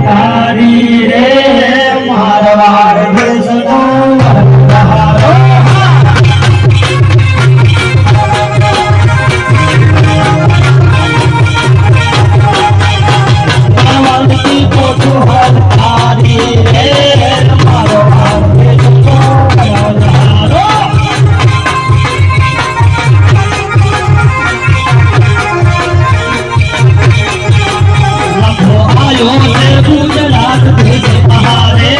તારી રે મારવાડ દેશનો વરદારો મારવાડની કોઠું તારી રે મારવાડ દેશનો વરદારો લખો આયો છે ગુજરાત દેશ બહારે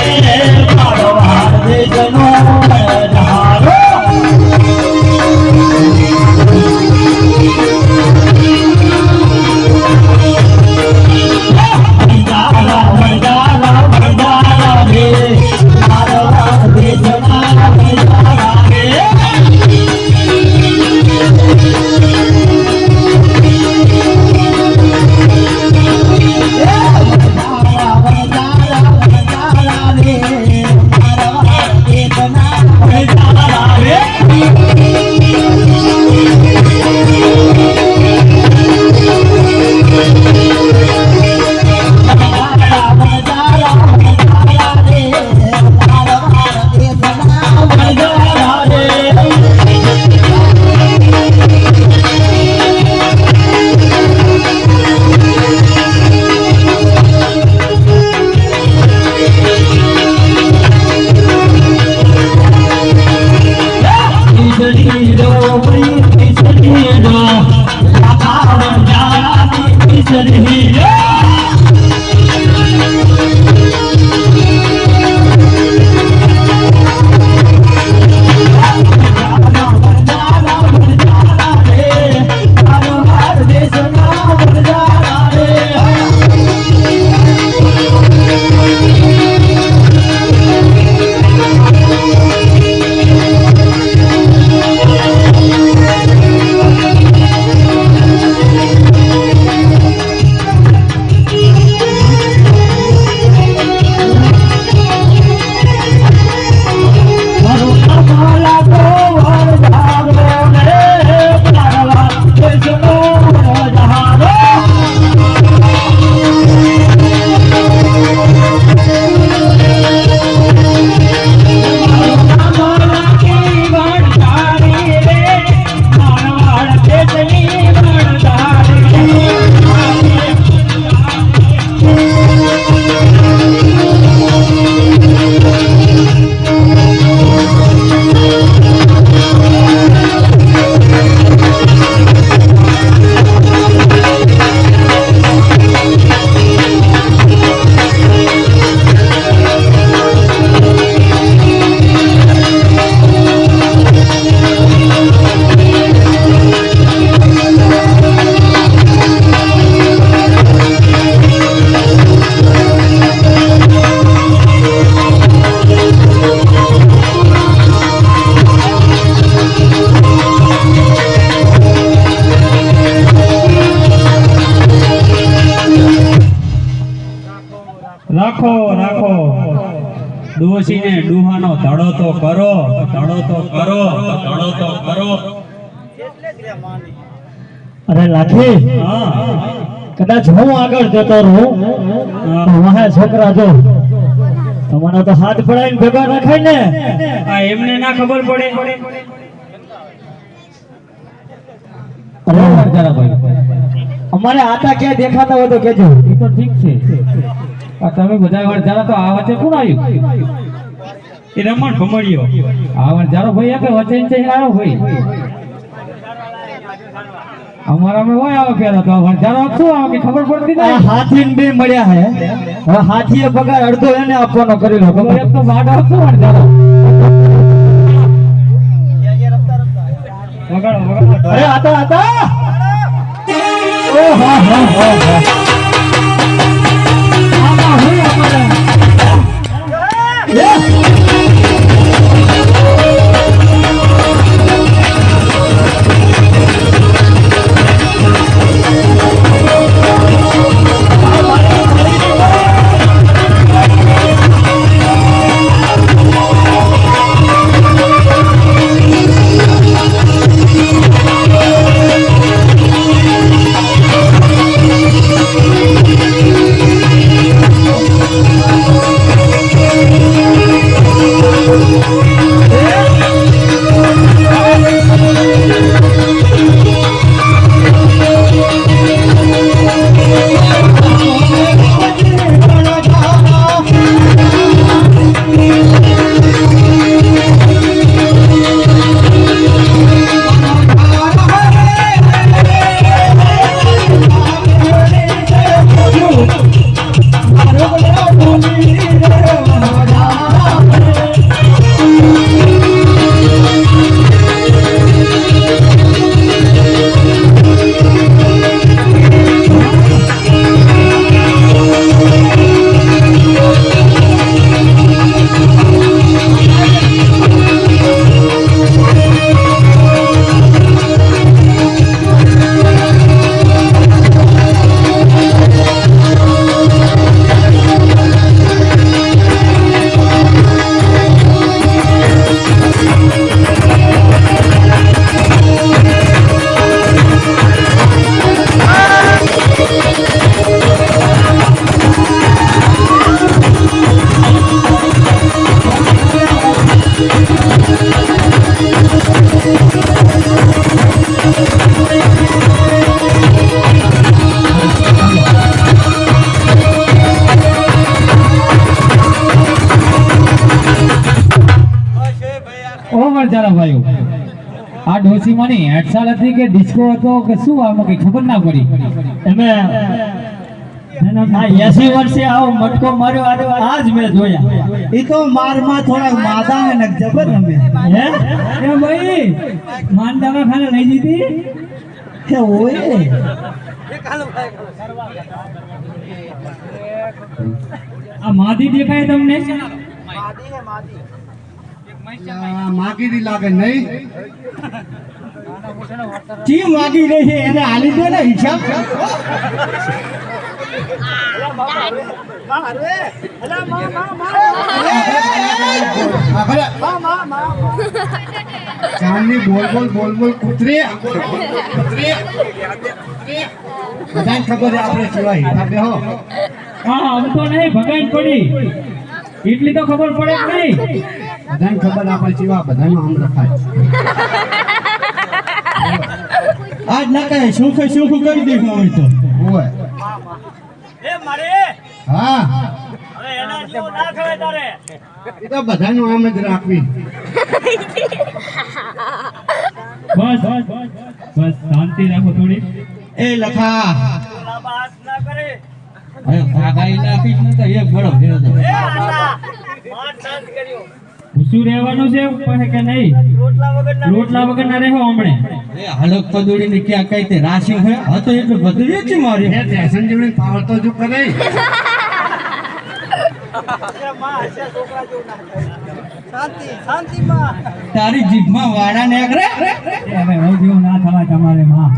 મારવાડ દેશનો વરદારો રાખો રાખો ડોશીને ડુહાનો ધડો તો કરો ધડો તો કરો ધડો તો કરો. અરે લાખી કદાચ હું આગળ જતો રહું વાહે છોકરા જો તમને તો હાથ પડાવીને ભેગા રાખાય ને આ એમને ના ખબર પડે. અમારે આતા ક્યાં દેખાતા હોય તો કેજો. એ તો ઠીક છે. તમે બધા વડજારા તો આ વચ્ચે કોણ આવ્યું? એ રમણ ભમણિયો આ વડજારો ભાઈ આપે વચ્ચે છે આવ્યો ભાઈ. અમારા में હોય આવો કેરો તો વડજારો શું આવો કે ખબર પડતી નહીં. હાથી બે મળ્યા હે હવે હાથીએ પગાર અડધો એને આપવાનો કરી લો. ખબર એક તો બાડો શું વડજારો વગાડો વગાડો. અરે આતા આતા ઓ હા હા હા આમાં હું અમારા જરા ભાઈઓ આ ડોસીમાંની હેડસાલ હતી કે ડિસ્કો હતો કે શું આમાં કઈ ખબર ના પડી એમે આ 80 વર્ષે આવો મટકો માર્યો આજ મેં જોયા. એ તો મારમાં થોડા માદા ને જબર રમે હે એ ભાઈ માન દવાખાને લઈ દીધી હે ઓય આ માદી દેખાય તમને માગી લાગે નહીં ચી માગી રહી છે એને હાલી દો ને હિસાબ ચાંદની બોલ બોલ કૂતરી બધાને ખબર છે આપણે સિવાય આપણે હો હા આમ તો નહીં ભગાઈ પડી એટલી તો ખબર પડે કે નહીં બધાને ખબર આપણે સિવા બધાનું આમ રખાય આજ ના કહે શું કરી દઈશું અમે તો ઓય હા એ તો બધાનું આમ જ રાખવી બસ શાંતિ રાખો થોડી એ લખા શું રહેવાનું છે પછી કે નહીં રોટલા વગર ના રહેવો હમણે હલક પદોડી ને ક્યાં કઈ તે રાશિ હે હતો એટલું બધું જ મારી હે ટેન્શન જેવડી પાવર તો જો કરે તારી જીભમાં વાડા નીકળે હવે હું જેવું ના થવાય તમારે માં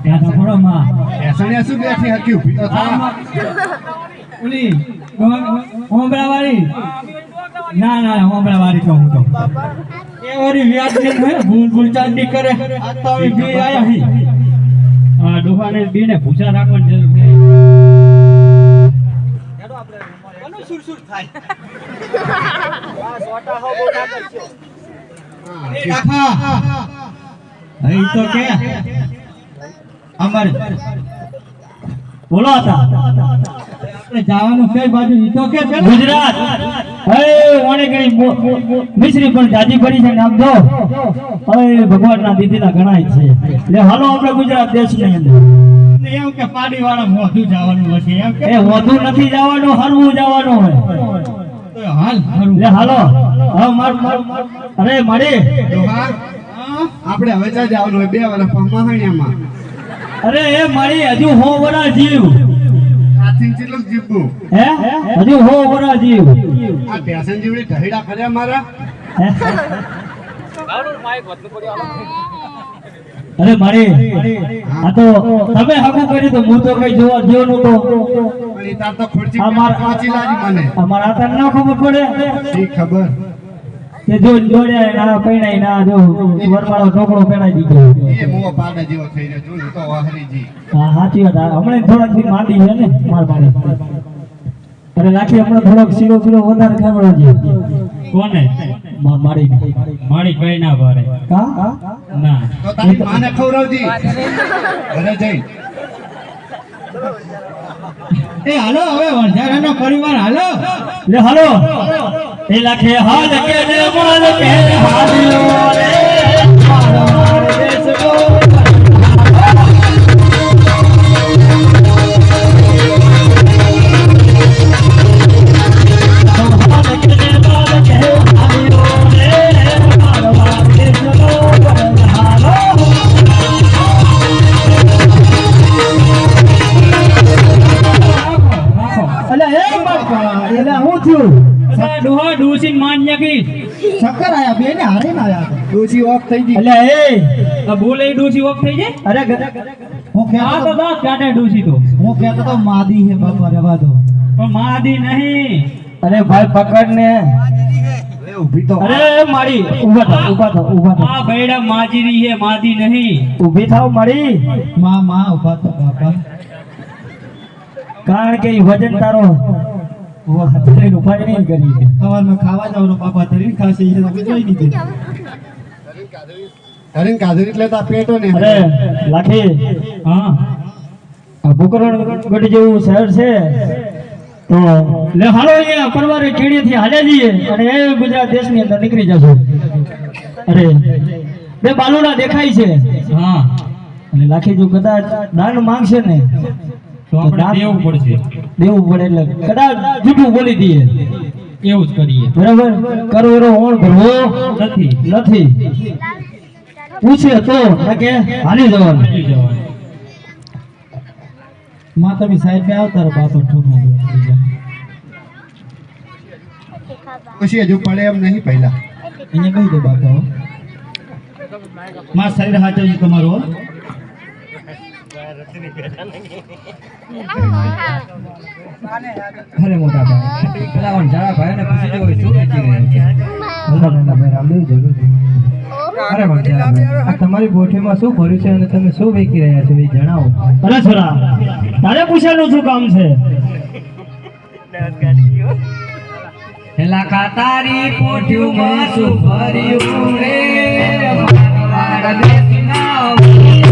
ત્યાં તો થોડો માં ટેન્શન શું બેઠી હકી ઊભી તો થા ઓલી હોમડા વાળી ના હોમડા વાળી કહું તો એ ઓરી વ્યાજ ને ભૂલ ચાંદી કરે આ તો હવે બે આયા હી આ ડોહાને બીને ભૂસા રાખવાની જરૂર છે અહીં તો કે અમારે બોલો હતા આપણે જવાનું કઈ બાજુ ઈ તો કે પેલા ગુજરાત. હે ઓણે ઘણી મિશ્રી પણ જાજી પડી છે નામ દો. હવે ભગવાનના દીદીના ગણાય છે એટલે હાલો આપણે ગુજરાત દેશની અંદર. એમ કે પાડી વાળા મોઢું જવાનું હશે એમ કે એ વધુ નથી જવાનું, હરવું જવાનું હોય. તો હાલ હારું એટલે હાલો હવે અરે મારી ડોહા, આપણે હવે ત્યાં જવાનું હોય 2 વર્ષ મહાણિયામાં અરે એ મારી હજુ હો વરા જીવ આથી કેટલું જીવવું હે હજુ હો વરા જીવ આ પેશન જેવડી ઢહીડા કર્યા મારા હે? અરે મારી આ તો તમે હકું કર્યું તો હું તો કઈ જોવા ગયો નતો. પણ ઈ તાર તો ખુરશી આ માર- પાછી લાગી મને અમારા આતર ના ખબર પડે શી ખબર કે જો જોડ્યા ના પૈણાય ના જો વરમાળો ઢોકળો પેણાઈ દીધો. એ મોવા પાડા જેવો થઈ રહ્યો જોયું તો વાહરીજી હા સાચી વાત. હમણાં થોડાક દી માંડી છે ને માર મારી અરે લાખી હમણાં થોડોક શીરો પીરો વધારે ખાવડો છે કોને મારી મારી કઈ ના ભરે કા ના તો તારી માને ખવડાવજી ઘરે જઈ એ હાલો હવે વરજારાનો પરિવાર હાલો લે હાલો એ લાખે હાલ કે ને માલ કે હાલ્યો રે મારો માર દેશનો ડોહા ડોસીન માન્યા કી શક્કર આયા બે ને હારે ના આયા ડોસી ઓફ થઈ ગઈ અલ્યા એ આ બોલે ડોસી ઓફ થઈ જાય અરે હું આ તો દાંત કાઢે ડોસી તો કહેતો તો માદી હે બાપા રવા દો પણ માદી નહીં અરે ભાઈ પકડ ને એ ઊભી તો અરે મારી ઊભા થાવ આ બૈડા માજીરી હે માદી નહીં ઊભી થાવ મારી માં ઊભા તો બાપા કારણ કે ઈ વજન તારો હથેળીનું ઉપાય નહીં કરી સવારમાં ખાવા જવાનું બાપા તરીને ખાશે એ તો જોઈ દીધી હરીન કાધરી એટલે તો આ પેટો ને અરે લાખી હા આ ભૂકરણગઢ જેવું શહેર છે તો લે હાલો અહીંયા પરવારે કેડીથી હાલ્યા જઈએ અને એ ગુજરાત દેશની અંદર નીકળી જશું અરે બે બાલુડા દેખાય છે હા અને લાખી જો કદાચ દાન માંગશે ને તો આપણે દેવું પડશે દેવું પડે એટલે કદાચ જૂઠું બોલી દઈએ એવું જ કરીએ બરાબર કરવેરો ઓણ ભરવો નથી પૂછે તો કે હાલી જવાનું હાલી જવાનું. માં તમે સાઈડ માં આવતા રહો બાપા ઠોકમાં પછી હજુ પડે એમ નહીં પહેલા એને કહી દો બાપા માં શરીર હાચવજો તમારો અરે મોટા ભાઈ પેલા જાડા ભાઈને પૂછી જો શું વેચી રહ્યા છે અરે આ તમારી બોઠીમાં શું ભર્યું છે અને તમે શું વેચી રહ્યા છો એ જણાવો અરે છોરા તારે પૂછવાનું શું કામ છે પેલા કાતારી પોઠ્યુંમાં શું ભર્યું રે મારા દેશના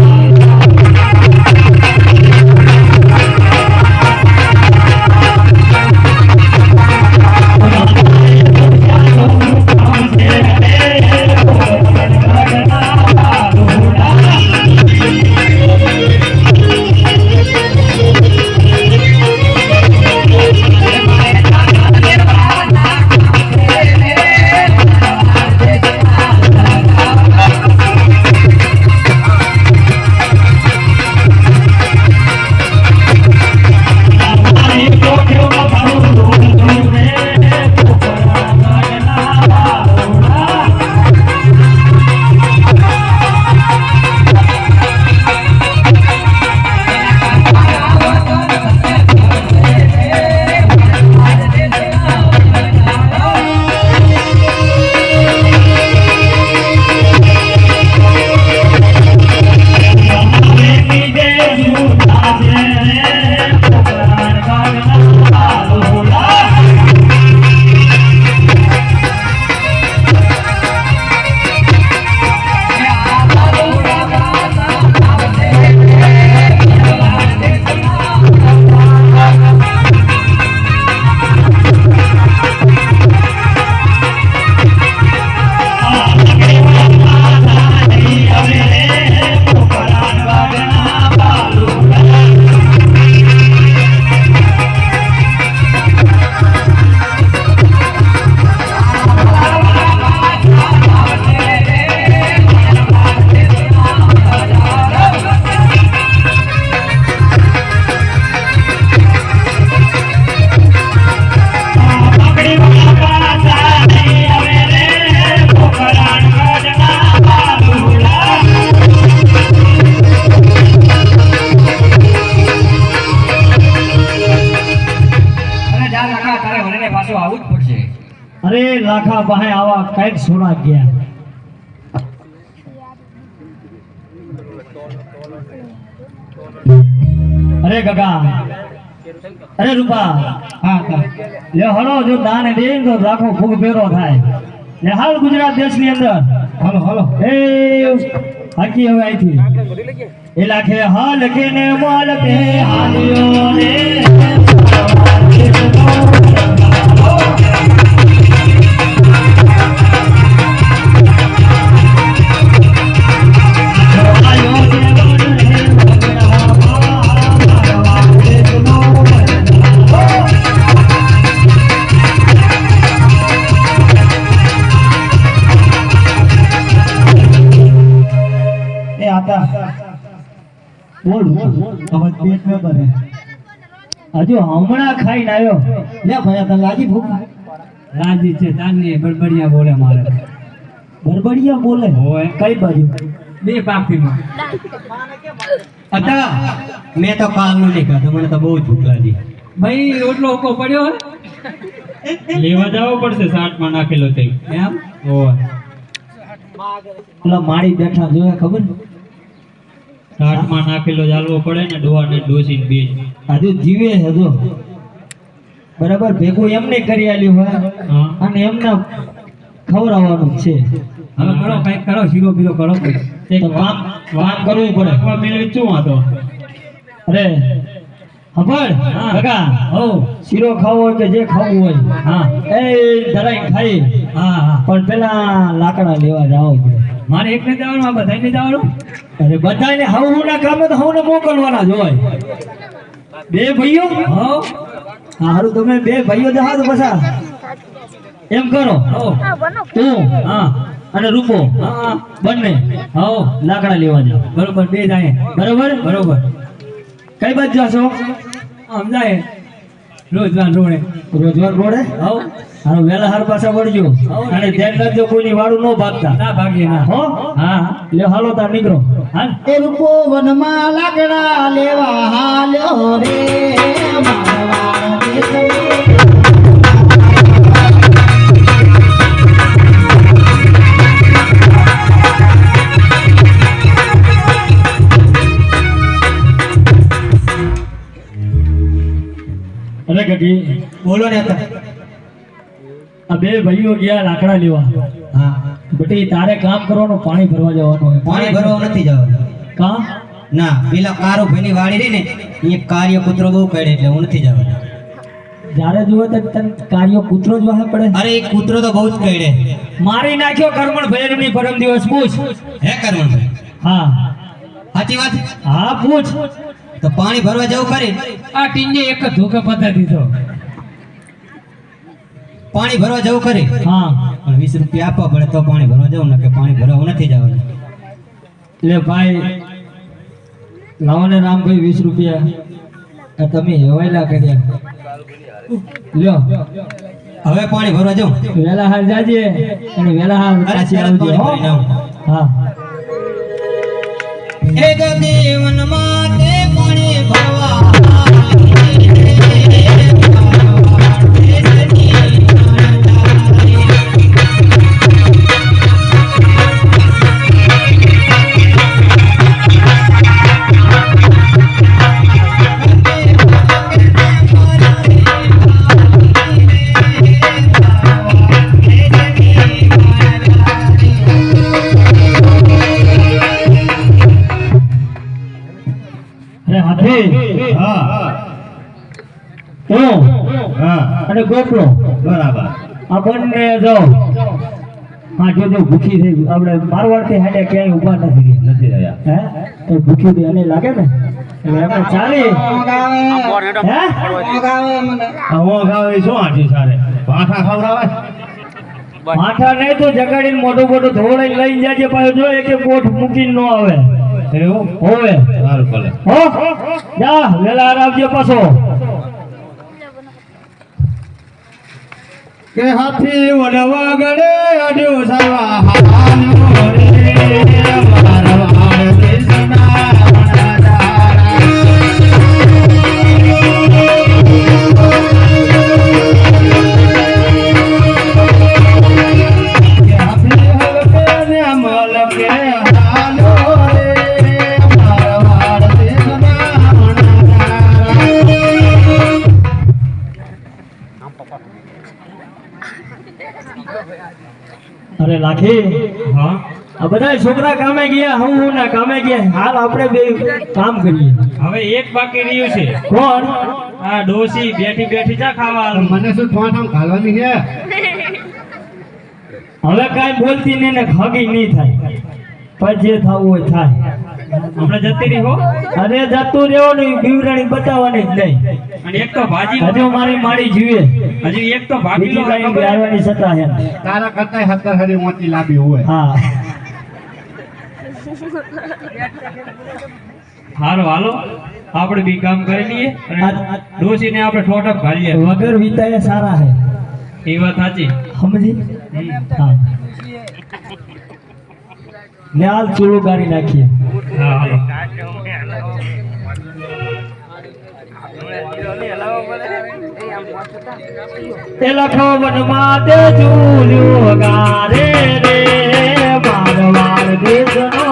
અરે લાખા પાસે આવા કઈક સોના ગયા અરે ગગા અરે રૂપા હા લે હળો જો દાન દે તો લાખો ફૂગ પેરો થાય લે હાલ ગુજરાત દેશની અંદર હાલો હાલો એ હાકી હવે અહીંથી એ લાખે હાલ કે ને માલ કે હાલ્યો રે બોલ હવે પેટ में બને હજુ હમણાં ખાઈને આવ્યો લે ભાઈ તને લાગી ભૂખ રાજી છે તાની બડબડિયા બોલે મારે બરબડિયા બોલે હોય કઈ બાજુ બે પાકીમાં અતા મેં તો કાલનું નહીં ખાધું મને તો બહુ ભૂખ લાગી ભાઈ રોટલો ઓકો પડ્યો લેવા જવો પડશે 60 માં નાખેલો તે એમ હોય ઓલા માળી બેઠા જોયા ખબર 60 માં નાખેલો ચાલવો પડે ને ડોવા ને ડોસી બે હજુ જીવે હજુ બરાબર ભેગું એમને કરી આલ્યું હોય હા અને એમને ખવડાવવાનું છે હવે કરો કઈક કરો શીરો બીરો કરો તો કામ કરવું પડે મેળવી શું વાંધો અરે ખબર હા. કાકા હો શીરો ખાવો હોય કે જે ખાવું હોય હા એ ધરાઈ ખાઈ હા હા પણ પેલા લાકડા લેવા જાવ પડે મારે એકને જવાનું આ બધાને જવાનું અરે બધાને હવુ ના કામે તો હવને મોકલવાના જ હોય બે ભાઈઓ હો હારું તમે બે ભાઈઓ જહા તો પછા એમ કરો હો તું હા અને રૂપો હા બંને હો લાકડા લેવા જાવ બરોબર બે જાય બરોબર બરોબર કઈ બાજુ જાશો આમ જાય રોજવાન રોડે રોજવાર રોડે હો હારું વેલા હાર પાછા વળજો અને ધ્યાન રાખજો કોઈની વાળું ન ભાગતા ના ભાગીએ ના હો હા લે હાલો તાર નીકળો હાલ એ રૂપો વનમાં લાકડા લેવા હાલ્યો રે મારવાડ દેશમાં. અરે ગગી બોલો ને આ બે ભાઈઓ ગયા લાકડા લેવા હા બેટી તારે કામ કરવાનું પાણી ભરવા જવાનું હોય પાણી ભરવા નથી જવાનું કા ના પેલા કારો ભાઈની વાડી રહી ને એ કાર્ય કૂતરો બહુ કરે એટલે હું નથી જવાનું જ્યારે જુઓ તો તને કાર્યો કૂતરો જ વાહે પડે અરે એ કૂતરો તો બહુ જ કરડે મારી નાખ્યો કર્મણ ભૈરવની પરમ દિવસ પૂછ હે કરમણભાઈ હા સાચી વાત હા પૂછ તો પાણી ભરવા જવું ખરી આ ટીંગે એક જ ધોકા પતાવી દીધો પાણી ભરવા જવું ખરી હા પણ 20 રૂપિયા આપવા પડે તો પાણી ભરવા જવું ને કે પાણી ભરવા હું નથી જવાનું લે ભાઈ લાવો ને રામભાઈ 20 રૂપિયા આ તમે હેવાયેલા કર્યા લ્યો હવે પાણી ભરવા જવું વેલા હાર જાજે અને વેલા હાર પાછી આવજે હો હા એક દેવનમાં તે પાણી ભરવા અરે હાથી હા તું હા અને ગોપલો બરાબર આ બંને જો હા જોજો ભૂખી થઈ ગઈ આપણે મારવાડથી હાડે ક્યાંય ઊભા નથી રહ્યા. નથી રહ્યા હે તો ભૂખી થી અને લાગે ને એટલે આપણે ચાલી હે આવો ગાવે શું આટી સારે ભાઠા ખવડાવે માથા નહીં તો જગાડીને મોટું મોટું ધોળાઈ લઈને જાજે પાછો જો એક કોઠ મૂકીને ન આવે એવું હોવે સારું ભલે હો જા વેલા આવજો પાછો કે હાથી વડવા ગળે અડ્યો સાવા હાનો રે મારવાડ દેશના અરે લાખી હા આ બધા છોકરા કામે ગયા હું ના કામે ગયા હાલ આપણે બે કામ કરીએ હવે એક બાકી રહ્યું છે કોણ આ ડોસી બેઠી બેઠી ચા ખાવા આલું. મને શું ઠોઠામ ખાવાની છે હવે કાંઈ બોલતી નહીં ને ખાગી નહીં થાય પણ જે થવું હોય થાય હમણાં જતી રહી હો અરે જતું રહેવો નહીં બીવરાણી બતાવવાની જ નહીં અને એક તો ભાજી હજુ મારી માડી જીવે હજી એક તો ભાગી બીજી કઈ બિહારવાની સત્તા છે નહીં. તારા કરતા 70 હરી મોટી લાંબી હોય હા હાલો હાલો આપણે બી કામ કરી લઈએ અને ડોસીને આપણે ઠોઠપ ઘાલીએ વગર વિતાએ સારા હે એ વાત સાચી સમજી હા ને હાલ ચૂલું ગાળી નાખીએ હા હાલો તે લખો વનમાં તે ચૂલ્યું ગારે રે મારવાડ દેશનો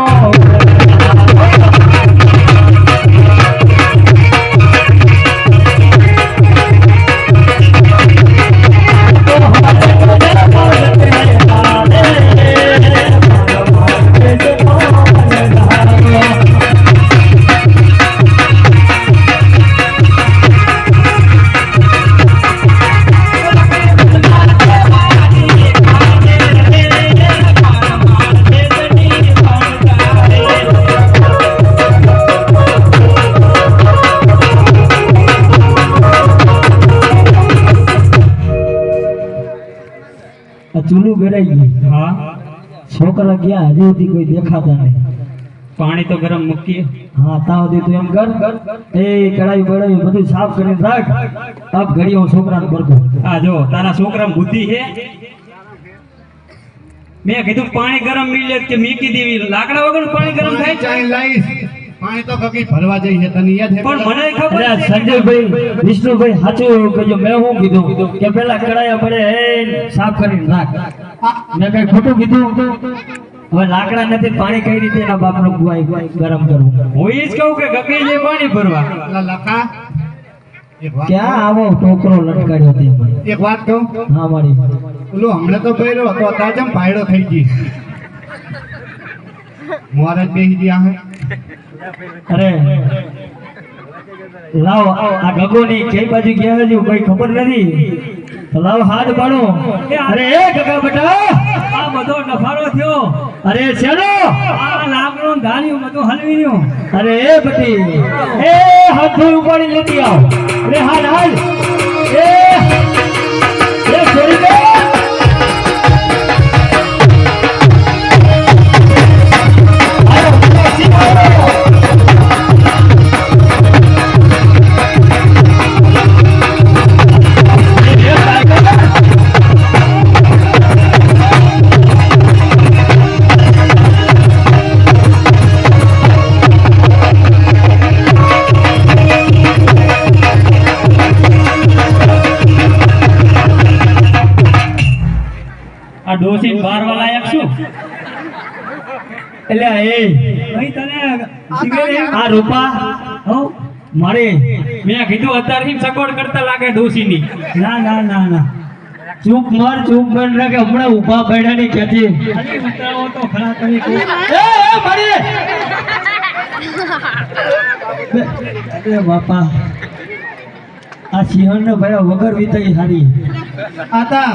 આ ચૂલું ગરાઈ ગયું. હા છોકરા ગયા હજી સુધી કોઈ દેખાતા નહીં. પાણી તો ગરમ મૂકીએ. હા તાવ દે તું એમ કર એ કડાઈ બડાઈ બધું સાફ કરીને રાખ. અબ ઘડી હું છોકરાને બરકો. આ જો તારા છોકરામાં બુદ્ધિ છે. મેં કીધું પાણી ગરમ મિલે કે મીકી દેવી લાકડા વગર પાણી ગરમ થાય છે? ચાઈ લાઈશ પાણી તો કકી ભરવા જઈ છે તને યાદ છે પણ મને ખબર અરે છે. સંજયભાઈ વિષ્ણુભાઈ સાચું કહેજો. મેં શું કીધું કે પેલા કડાયા પડે એ સાફ કરીને રાખ. મેં કઈ ખોટું કીધું? હવે લાકડા નથી પાણી કઈ રીતે એના બાપનો ગુવાઈ ગરમ કરવું? હું એ જ કહું કે ગગી જે પાણી ભરવા. પેલા લખા એક વાત ક્યાં આવો ટોકરો લટકાડ્યો તે? એક વાત કહું હા મારી ઓલું હમણાં તો પહેર્યો હતો અત્યારે જેમ ભાયડો થઈ ગઈ મોરજ બેસી ગયા હે અરે લાવ આ ગગોની કઈ બાજુ ગયા હજુ કઈ ખબર નથી તો લાવ હાથ પાડો. અરે એ ગગા બેટા આ બધો નફારો થયો. અરે શેનો? આ લાકડું ધાર્યું બધું હલવી રહ્યું. અરે એ બટી એ હાથ ધોઈ ઉપાડી લેતી આવ. અરે હાલ હાલ એ છોડી દે. આયો, આયો. આ ડોસી બારવા લાયક શું? એટલે એ ભાઈ તને સિગરેટ આ રૂપા હો? મારે મેં કીધું અત્યારથી સગવડ કરતા લાગે ડોસીની. ના ના ના ના ચૂપ માર રાખે હમણાં ઊભા બેઠા ની કહેતી. ખાલી ઉતરાવો તો ખરા કરી કહું. એ મારી અરે બાપા આ સિંહણ ને ભાઈ વગર વીતાઈ હારી આતા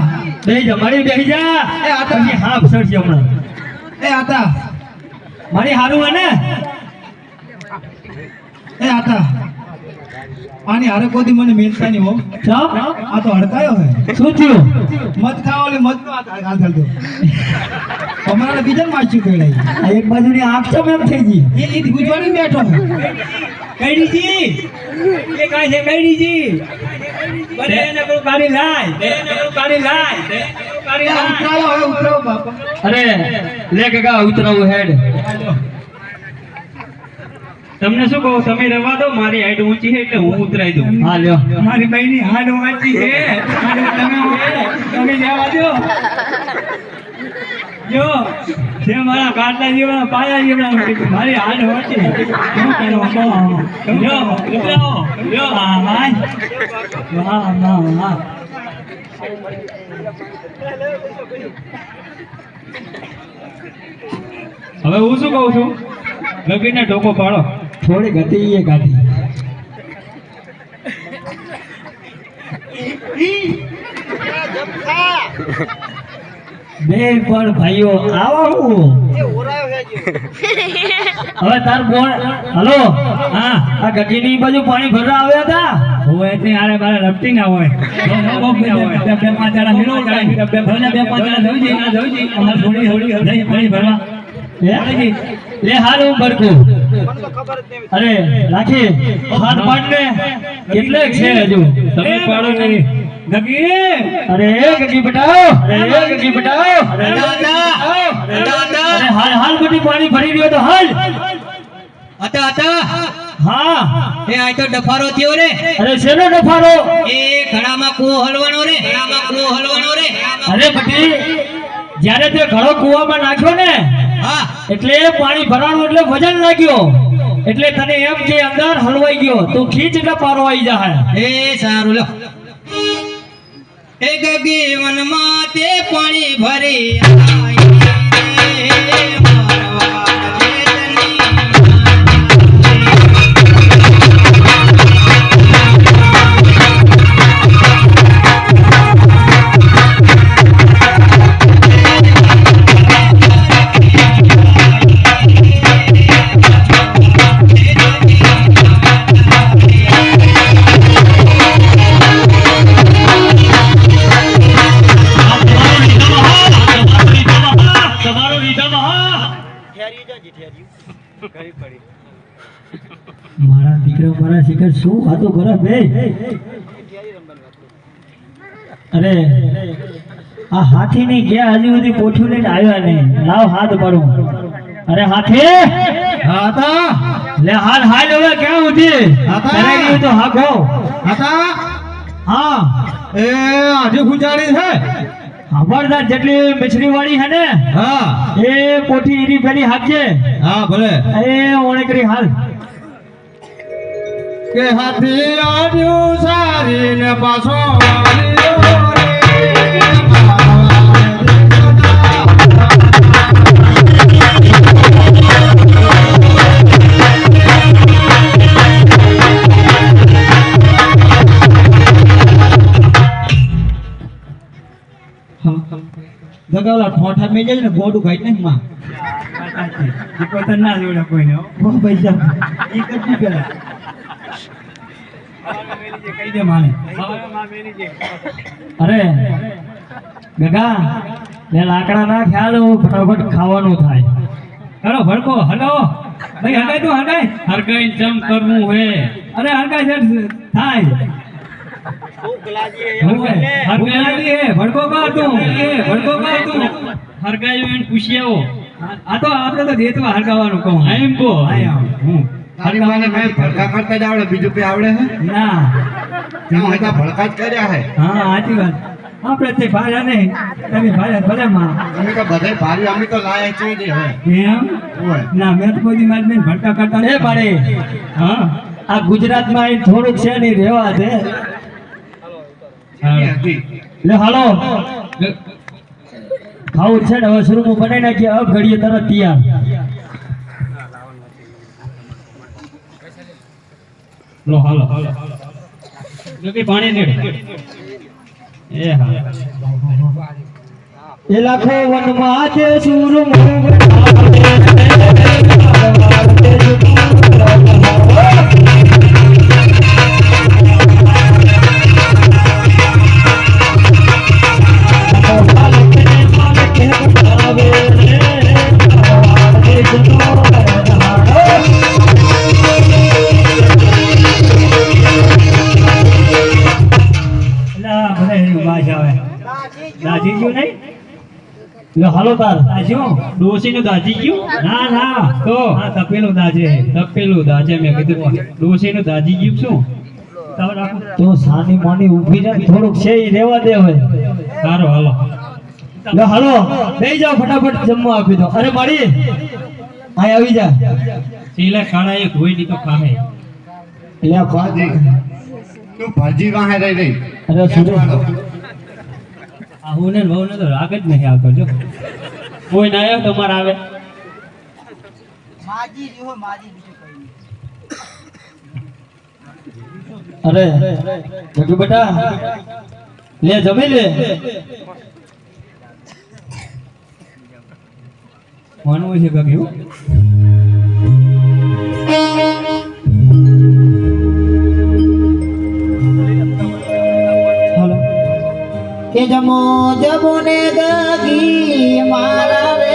બેહી જા મારી બેહી જા. એ આ તો- પછી હાફ સડશે હમણાં. એ આતા મારી હારું હે ને? એ આતા આની હારે કોઈ મને મિલતા નહીં હો ચમ? આ તો હડકાયો હે શું થયું? મત ખાવા ઓલી મત હાલ ચાલતો અમારા બીજા માછું કહેવાય આ એક બાજુની આંખ ચમ એમ થઈ ગઈ? એ ગુજવાડી બેઠો હે કઈડીજી એ કાઈ છે કઈડીજી? બરે એને પેલું કાઢી લાય. એને પેલું કાઢી લાય. કાઢી લાય. ઉતરાવો હે ઉતરાવો બાપા અરે લે કાકા ઉતરાવું હેડ. તમને શું કહું, તમે રવા દો. મારી હાઈટ ઊંચી છે એટલે હું ઉતરાઈ દઉં. હા લ્યો. મારી બહેની હાડ ઊંચી છે. તમે જવા દો. જો જે મારા કાટલા જેવા પાયા જેવા મારી હાડ ઊંચી. શું કરો? જો ઉતરાવો. જો હા વાહ વાહ વાહ. હવે હું શું કહું છું, લગીને ઢોકો પાડો. થોડી ગતિ એ કાઢી. બે પણ ભાઈઓ આવા હું હવે તાર બોલ. હલો હા આ ગગીની બાજુ પાણી ભરવા આવ્યા હતા? હોય એટલે આરે બારે લપટી ના હોય. બે પાંચ જણા મિલો બે પાંચ જણા જોઈ જઈ અમારે થોડી થોડી પાણી ભરવા. હે? લે હાલ હું ભરકું. અરે રાખી હાથ પાડને કેટલે છે હજુ? તમે પાડો નહીં ગગી. અરે ગગી બટાવો. અરે ગગી બટાવો. અરે હાલ હાલ બધી પાણી ભરી રહ્યો તો હાલ. હતા હતા હા એ આ તો ડફારો થયો રે. અરે શેનો ડફારો? એ ઘડામાં કૂવો હલવાનો રે. ઘડામાં કૂવો હલવાનો રે. અરે બટી જ્યારે તે ઘડો કૂવામાં નાખ્યો ને હા એટલે પાણી ભરાણું એટલે વજન લાગ્યો એટલે તને એમ કે અંદર હલવાઈ ગયો તું ખીચ એટલે પારો આવી જાય. એ સારું લો. એ ગગી વનમાં તે પાણી ભરી આઈ. નમઃ મારા શિખર શું વાતો કરે બે અરે આ હાથી ની ગયા હજી સુધી પોઠ્યું લઈને આવ્યા નહીં લાવ હાથ પડું અરે હાથી હા તા લે હાલ હાલ હવે ક્યાં ઉઠી હાથા. કરે ગયું તો હાકો હતા હા એ આજે ગુજારી છે ખબરદાર જેટલી મિશ્રી વાળી હે ને હા એ પોઠી એની પેલી હાકજે હા ભલે એ ઓણે કરી હાલ કે હાથી આવ્યું સારી ને પાછો વાળ્યો રે. દગાવલા ઠોઠા મેં જાય ને ગોડું ખાઈ નહીં માં પોતા ના જોડે કોઈને હો. પૈસા ઈ કરી પેલા કહી દે માને હવે માં મેલી છે અરે ગગા લે લાકડા ના ખ્યાલ હું ફટાફટ ખાવાનું થાય કરો ભડકો હલો ભાઈ હગાય તું હગાય હરગાઈ જમ કરવું હે અરે હરગાય છે થાય હરગાઈ હે ભડકો કર તું ભડકો કર તું હરગાઈ એને પૂછી આવો આ તો આપણે તો દેતવા હરગાવાનું કહું એમ કો હું તારી માને મેં ભડકા કરતા જ આવડે બીજું કઈ આવડે છે ના એમાં હતા ભડકા જ કર્યા છે હા સાચી વાત આપણે તે ભાડા નહીં તમે ભાડા ભલે માં અમે તો બધે ભારી અમે તો લાયા છે જ હવે એમ ઓય ના મેં તો કોઈ દી મારી બેન ભડકા કરતા એ પાડે હા આ ગુજરાતમાં અહીં થોડુંક છે નહીં રહેવા દે એની હતી લે હાલો ખાવું છે ને હવે શરૂ બનાવી નાખીએ અબ ઘડીએ તરત તૈયાર લો હાલો જો કે પાણી રેડ એ હા એ લાખો વનમાં છે સુર દાજી ગયું નહીં લે હાલો તાર દાજ્યું ડોસી નું દાજી ગયું ના ના તો હા તપેલું દાજે મેં કીધું ડોસી નું દાજી ગયું શું તમે રાખો તો સાની માની ઊભી રહે થોડુંક છે ઈ રહેવા દે હવે સારો હાલો લે હાલો બેહી જાઓ ફટાફટ જમવા આપી દો અરે મારી આય આવી જા સીલા ખાણા એક હોય ની તો ખાહે લે ભાજી તું ભાજી વાહે રહી રહી અરે સુરેશ આહુ ને બહુ ને તો રાગ જ નહીં આવતો જો કોઈ ના આવ્યો તમારે આવે અરે જગુ બેટા લે જમી લે માનવું છે ગયું હાલો કે જમો જમો ને ગગી મારા રે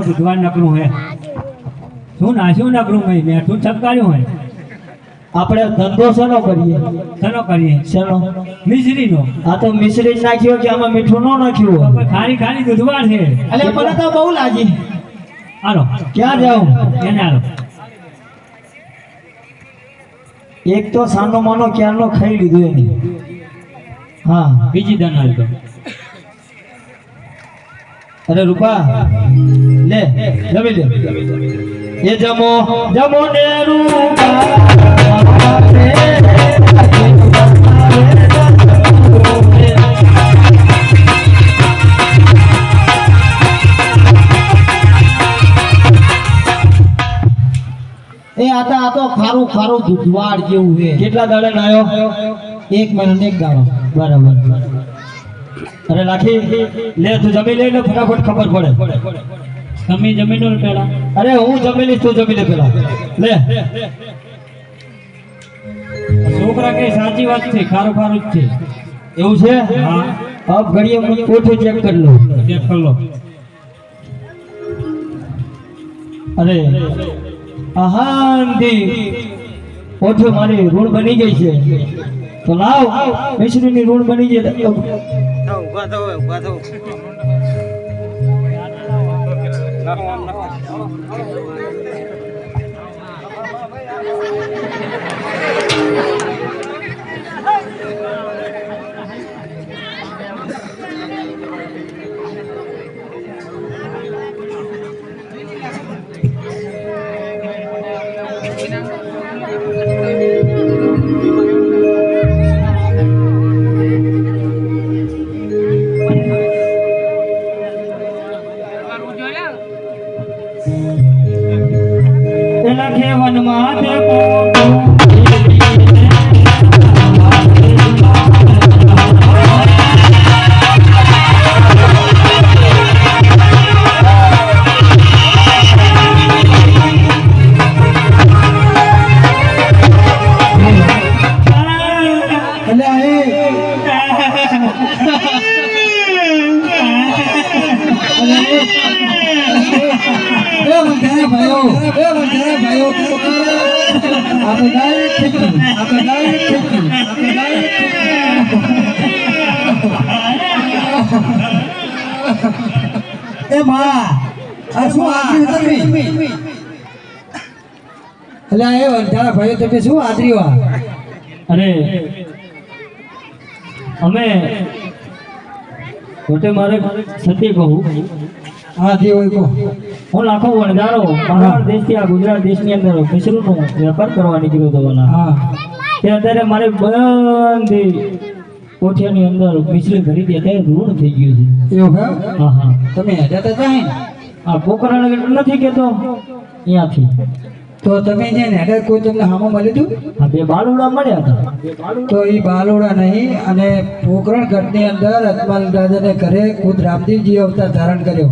ભગવાન નકરું હે શું નાશ્યું નકરું ભાઈ મેઠું છપકાર્યું હોય આપણે ધંધો શેનો કરીએ શેનો કરીએ શેનો મિશ્રીનો આ તો મિશ્રી જ નાખ્યો કે આમાં મીઠું ન નાખ્યું ખાલી ખાલી દૂધવાર છે અલે મને તો બહુ લાગી હાલો ક્યાં જાઉં એને હાલો એક તો સાનો માનો ક્યારનો ખાઈ લીધું એની હા બીજી દાન હાલ તો અરે રૂપા લે જમી લે એ જમો જમો ને રૂપા આ તો ખારું ખારું દૂધવાડ જેવું છે. કેટલા દાડે નાયો? 1 મહિનો ને 1 દાડો. બરાબર. અરે લાખી લે તું જમી લે ને ફટાફટ ખબર પડે. તમે જમી લો પેલા. અરે હું જમી લઈશ તું જમી લે પેલા લે. છોકરા કઈ સાચી વાત છે, ખારું ખારું જ છે. એવું છે? હા, અબ ઘડીએ મને કોઠો ચેક કરી લો. ચેક કરી લો. અરે આહાંદી ઓઠો મારી રૂણ બની ગઈ છે તો લાવ મિશ્રીની રૂણ બની ગઈ. પેલા ખેવનમાં તે એ માં આ શું આદરી તમે અલ્યા એ વંધારા ભાઈઓ તમે શું આદરી વા અરે અમે પોતે મારે સત્ય કહું હા જે હોય કહો હું લાખો વણજારો બહાર દેશથી આ ગુજરાત દેશની અંદર મિશ્રનો વેપાર કરવા નીકળ્યો હતો બોલા. હા તે અત્યારે મારે બધી કોઠિયાની અંદર મિશ્રી ભરી દે તે ઋણ થઈ ગયું છે. એવું કે હા હા તમે હેડા તો જાય ને આ પોકરણ નથી કેતો અહીંયાથી તો તમે જે હેડા કોઈ તમને હામો મળી હતું આ બે બાલુડા મળ્યા હતા. તો એ બાલોડા નહીં અને પોકરણ ગઢની અંદર અજમલ રાજાને ઘરે ખુદ રામદેવજી અવતાર ધારણ કર્યો.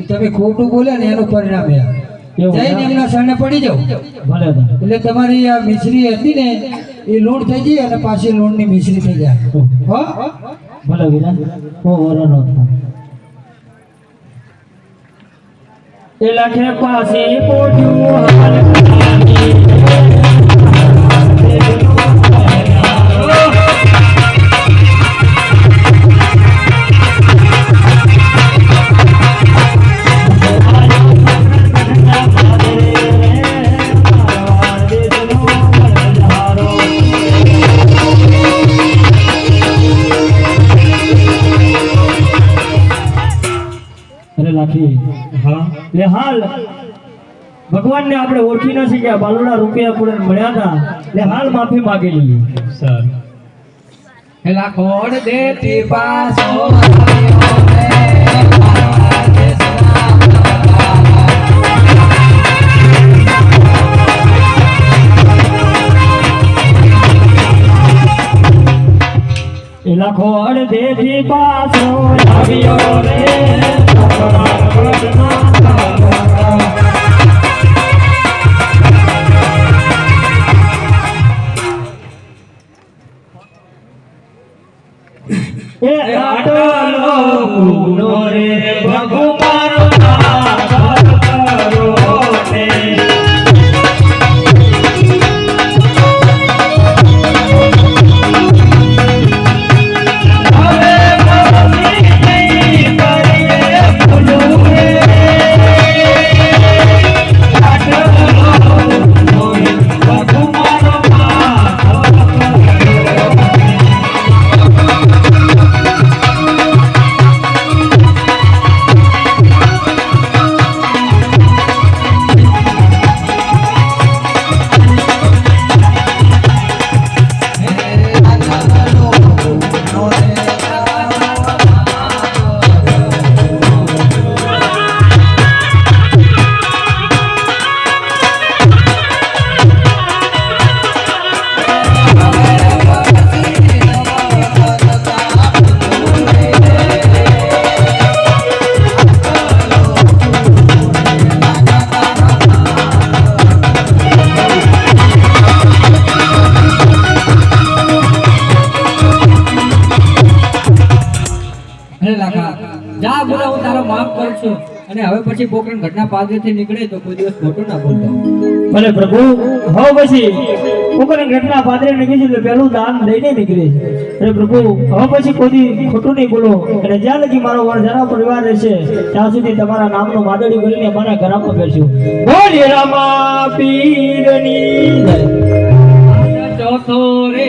એ તમે ખોટું બોલ્યા ને એનું પરિણામ એવું? જઈને એમના શરણે પડી જાવ ભલે હતા. એટલે તમારી આ મિશ્રી હતી ને એ લૂણ થઈ જાય અને પાછી લૂણની મિશ્રી થઈ જાય હો ભલે વિના ઓ વરનો એ લાખે પાસે પોટ્યું હાલ હા લે હાલ ભગવાનને આપણે ઓળખી ન શક્યા બાલુડા રૂપિયા આપણે મળ્યા હતા લે હાલ માફી માંગી લઈએ. સર એલા કોડ દેતી પાસો એ લાખો અડધેથી પાછો આવ્યો રે એ આટલો ગુનો રે ભગુ મારો નાથ કરો ને અરે લાખા જા બોલા હું તારો માફ કરું છું અને હવે પછી પોકરણ ઘટના પાદરેથી નીકળે તો કોઈ દિવસ ખોટું ના બોલતો. ભલે પ્રભુ હવે પછી પોકરણ ઘટના પાદરે નીકળી એટલે પહેલું દાન લઈને નીકળી. અરે પ્રભુ હવે પછી કોઈ ખોટું નહીં બોલો અને જ્યાં લગી મારો વરજરા પરિવાર રહેશે ત્યાં સુધી તમારા નામનો માદડી કરીને મારા ઘરમાં બેસ્યું. બોલીએ રામા પીરની જય. ચોથો રે